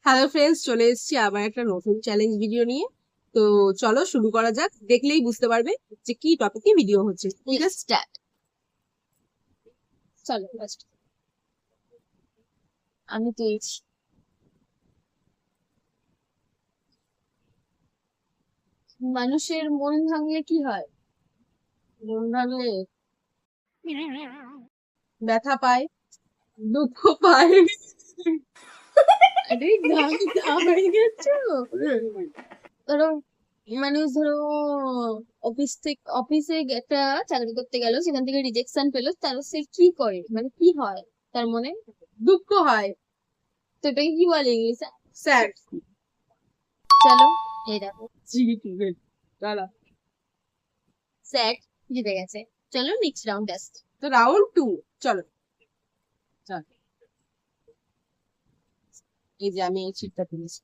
Hello friends, চলে এসেছি আবার একটা নতুন চ্যালেঞ্জ ভিডিও নিয়ে। তো চলো শুরু করা যাক। দেখলেই বুঝতে পারবে যে কি টপিকে ভিডিও হচ্ছে। ঠিক আছে, স্টার্ট। চলো ফার্স্ট আমি তুলছি। মানুষের মন ভাঙলে কি হয়? মন ভাঙলে ব্যথা পায়, দুঃখ পায়। আরে গান হয়ে গেছো। ধরো ধরো অফিসে একটা চাকরি করতে গেল, সেখান থেকে রিজেকশন পেলো, তার সে কি করে, মানে কি হয় তার মনে? দুঃখ হয়, তো এটাকে কি বলে ইংলিশে? স্যাড। চলো এই দেখো, দাঁড়া, স্যাড জিতে গেছে। চলো নেক্সট রাউন্ড আসছে। তো রাউন্ড 2। চলো চল, এই যে আমি এই চিটটা তুলেছি।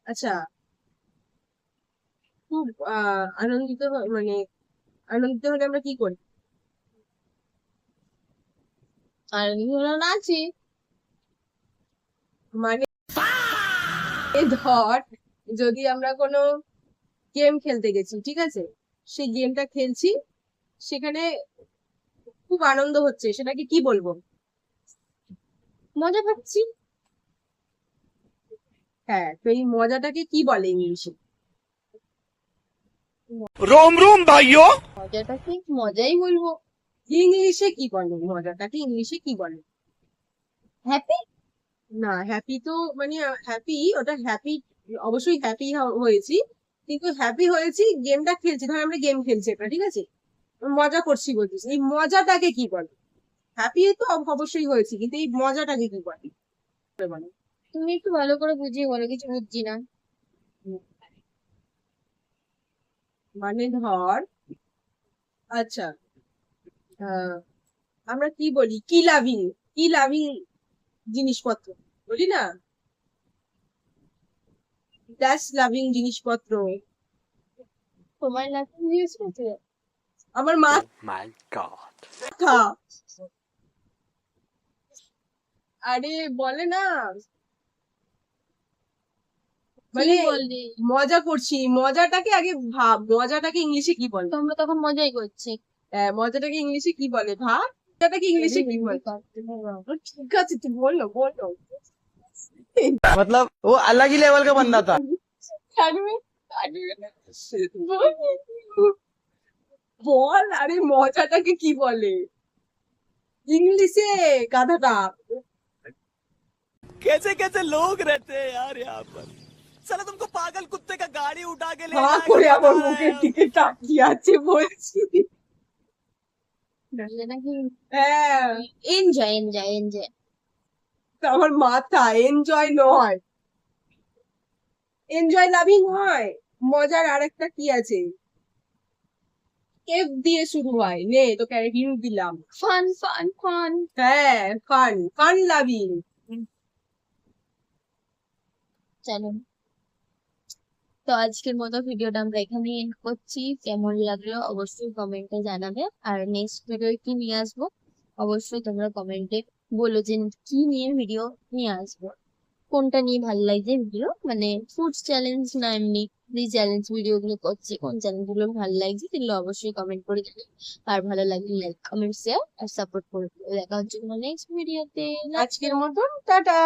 আচ্ছা, খুব মানে আনন্দিত হলে আমরা কি করি? আর নাচি। মানে ধর, যদি আমরা কোনো গেম খেলতে গেছি, ঠিক আছে, সেই গেমটা খেলছি, সেখানে খুব আনন্দ হচ্ছে, সেটাকে কি বলবো? মজা পাচ্ছি। হ্যাঁ, তো এই মজাটাকে কি বলে ইংলিশে? रोम रोम भाइयों। মজাটা কি মজাই বলবো। ইংলিশে কি বলে মজাটাকে? ইংলিশে কি বলে? হ্যাপি। না, হ্যাপি তো মানে হ্যাপি, ওটা হ্যাপি, অবশ্যই হ্যাপি হয়েছি, কিন্তু হ্যাপি হয়েছি গেমটা খেলছি, ধর আমরা গেম খেলছি একটা, ঠিক আছে, মজা করছি বলছিস, এই মজাটাকে কি বলে? হ্যাপি তো অবশ্যই হয়েছি, কিন্তু এই মজাটাকে কি বলে? বলো। তুমি একটু ভালো করে বুঝিয়ে বলো, কিছু বুঝছি না। মানে ধর, আচ্ছা, আহ, আমরা কি বলি, কি লাভিং, কি লাভিং জিনিসপত্র বলি না, দ্যাটস লাভিং জিনিসপত্র। তোমার লাকি নিউজ আছে? আমার Oh my god. মাথা, আরে বলে না, কি মানে বললি? মজা করছি, মজাটাকে আগে ভাব, মজাটাকে ইংলিশে কি বলে? তোমরা তখন মজাই করছি। মজাটাকে ইংলিশে কি বলে ভাব, মজাটাকে ইংলিশে কি বলে? ঠিক আছে, তুই বললো বললো। मतलब वो अलग ही लेवल का बंदा था। বল, আরে মজাটাকে কি বলে ইংলিশে, গাধাটা। कैसे कैसे लोग रहते हैं यार यहाँ पर। साला तुमको पागल कुत्ते का गाड़ी उठा के ले হা जाएगा করে बता আমার रहा है মুখের हम। দিকে তাকিয়ে আছে বলছি। নাকি হ্যাঁ, এনজয় এনজয় এনজয়। তো আমার মাথা এনজয় নয়, এনজয় লাভিং হয়। মজার আরেকটা কি আছে, এফ দিয়ে শুরু হয়, নে তোকে হিন্ট দিলাম। Fun fun fun. হ্যাঁ, ফান, ফান লাভিং। চলো, তো আজকের মতো ভিডিওটা আমরা এখানে এন্ড করছি। কেমন লাগলো অবশ্যই কমেন্টে জানাবে, আর নেক্সট ভিডিও কি নিয়ে আসবো অবশ্যই তোমরা কমেন্টে বলো যে কি নিয়ে ভিডিও নিয়ে আসবো, কোনটা নিয়ে ভালো লাগছে ভিডিও, মানে ফুড চ্যালেঞ্জ না এমনি যে চ্যালেঞ্জ ভিডিও গুলো করছি, কোন চ্যালেঞ্জ গুলো ভালো লাগছে সেগুলো অবশ্যই কমেন্ট করে দেবে। আর ভালো লাগলে লাইক কমেন্ট শেয়ার আর সাপোর্ট করে দেবে। দেখা হচ্ছে কোনো নেক্সট ভিডিওতে। আজকের মতন টাটা।